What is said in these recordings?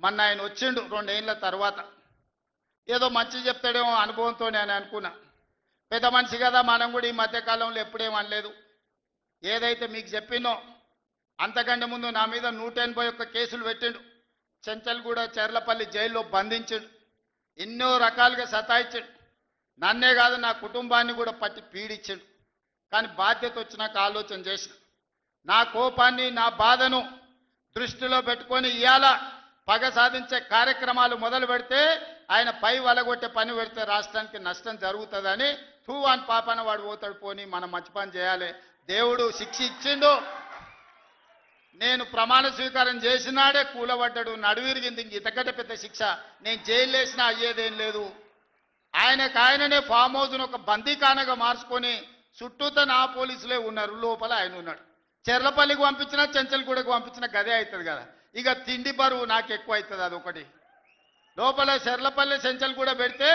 మొన్న ఆయన వచ్చిండు 2 ఏళ్ల తర్వాత. ఏదో మంచి చెప్తాడేమో అనుభవంతో నేను అనుకున్నా. పెద్ద మనిషి కదా, మనం కూడా ఈ మధ్యకాలంలో ఎప్పుడేం అనలేదు. ఏదైతే మీకు చెప్పినో అంతకంటే ముందు నా మీద 181 కేసులు పెట్టిండు. చెంచల్గూడ చెర్లపల్లి జైల్లో బంధించిండు. ఎన్నో రకాలుగా సతాయించిండు. నన్నే కాదు నా కుటుంబాన్ని కూడా పట్టి పీడించిండు. కానీ బాధ్యత వచ్చినాక ఆలోచన చేసిన, నా కోపాన్ని నా బాధను దృష్టిలో పెట్టుకొని ఇవాళ పగ సాధించే కార్యక్రమాలు మొదలు పెడితే ఆయన పై వలగొట్టే పని పెడితే రాష్ట్రానికి నష్టం జరుగుతుందని తూవాన్ పాపన వాడు పోతాడు, పోని మనం మంచి పని చేయాలి. దేవుడు శిక్ష ఇచ్చిండు. నేను ప్రమాణ స్వీకారం చేసినాడే కూలబడ్డాడు, నడువిరిగింది. ఇంక ఇంతకంటే పెద్ద శిక్ష నేను జైలు వేసినా అయ్యేదేం లేదు. ఆయననే ఫామ్ హౌస్ను ఒక బందీఖానగా మార్చుకొని చుట్టూతో నా పోలీసులే ఉన్నారు, లోపల ఆయన ఉన్నాడు. చెర్లపల్లికి పంపించినా చెంచల్గూడకు పంపించినా గదే అవుతుంది కదా. ఇక తిండి బరువు నాకు ఎక్కువ అవుతుంది. అదొకటి. లోపల చెర్లపల్లి చెంచల్గూడ పెడితే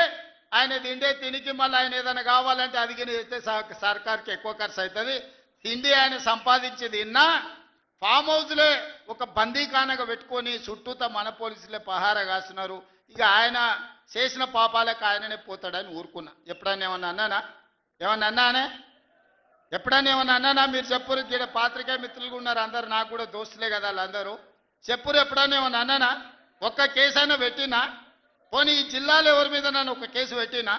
ఆయన తిండే తినికి మళ్ళీ ఆయన ఏదైనా కావాలంటే అదిగిన చేస్తే సర్కార్కి ఎక్కువ ఖర్చు అవుతుంది. తిండి ఆయన సంపాదించేది ఇన్నా ఫామ్ హౌస్లే ఒక బందీఖానగా పెట్టుకొని చుట్టూతో మన పోలీసులే పహారా కాస్తున్నారు. ఇక ఆయన చేసిన పాపాలకు ఆయననే పోతాడని ఊరుకున్నా. ఎప్పుడైనా ఏమన్నా అన్నానా? ఎప్పుడైనా ఏమన్నా అన్నానా? మీరు చెప్పురు. ఇక్కడ పాత్రికేయ మిత్రులు ఉన్నారు అందరు, నాకు కూడా దోస్తులే కదా వాళ్ళందరూ. చెప్పురు, ఎప్పుడైనా ఏమన్నా అన్నానా? ఒక్క కేసు అయినా పెట్టినా? పోనీ ఈ జిల్లాలో ఎవరి మీద నన్ను ఒక కేసు పెట్టినా?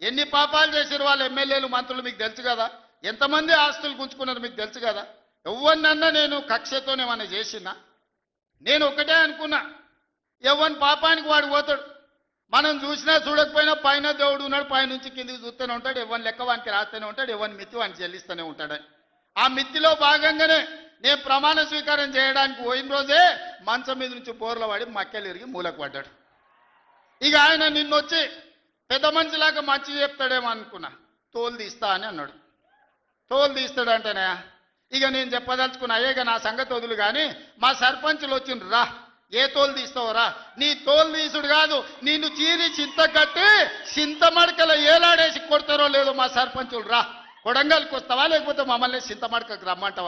ఎన్ని పాపాలు చేసారు వాళ్ళు ఎమ్మెల్యేలు మంత్రులు మీకు తెలుసు కదా. ఎంతమంది ఆస్తులు గుంజుకున్నారు మీకు తెలుసు కదా. ఎవరినన్నా నేను కక్షతోనేమన్నా చేసినా? నేను ఒకటే అనుకున్నా, ఎవరి పాపానికి వాడు పోతాడు. మనం చూసినా చూడకపోయినా పైన దేవుడు ఉన్నాడు, పైనుంచి కిందికి చూస్తూనే ఉంటాడు. ఎవరిని లెక్క వానికి రాస్తూనే ఉంటాడు, ఎవరిని మిత్తి వానికి చెల్లిస్తూనే ఉంటాడని. ఆ మిత్తిలో భాగంగానే నేను ప్రమాణ స్వీకారం చేయడానికి పోయిన రోజే మంచం మీద నుంచి బోర్ల పడి మక్కెలు ఇరిగి మూలకు పడ్డాడు. ఇక ఆయన నిన్నొచ్చి పెద్ద మనిషిలాగా మంచి చెప్తాడేమో అనుకున్నా. తోలు తీస్తా అని అన్నాడు. తోలు తీస్తాడంటేనే ఇక నేను చెప్పదలుచుకున్నా, అయ్యేగా నా సంగతి వదులు కానీ మా సర్పంచులు వచ్చిండ్రు, రా ఏ తోలు తీస్తావురా? నీ తోలు తీసుడు కాదు, నిన్ను చీరి చింత కట్టి చింతమడకల ఏలాడేసి కొడతారో లేదో మా సర్పంచులు, రా కొడంగల్కి వస్తావా లేకపోతే మమ్మల్ని చింతమడకకు రమ్మంటావా?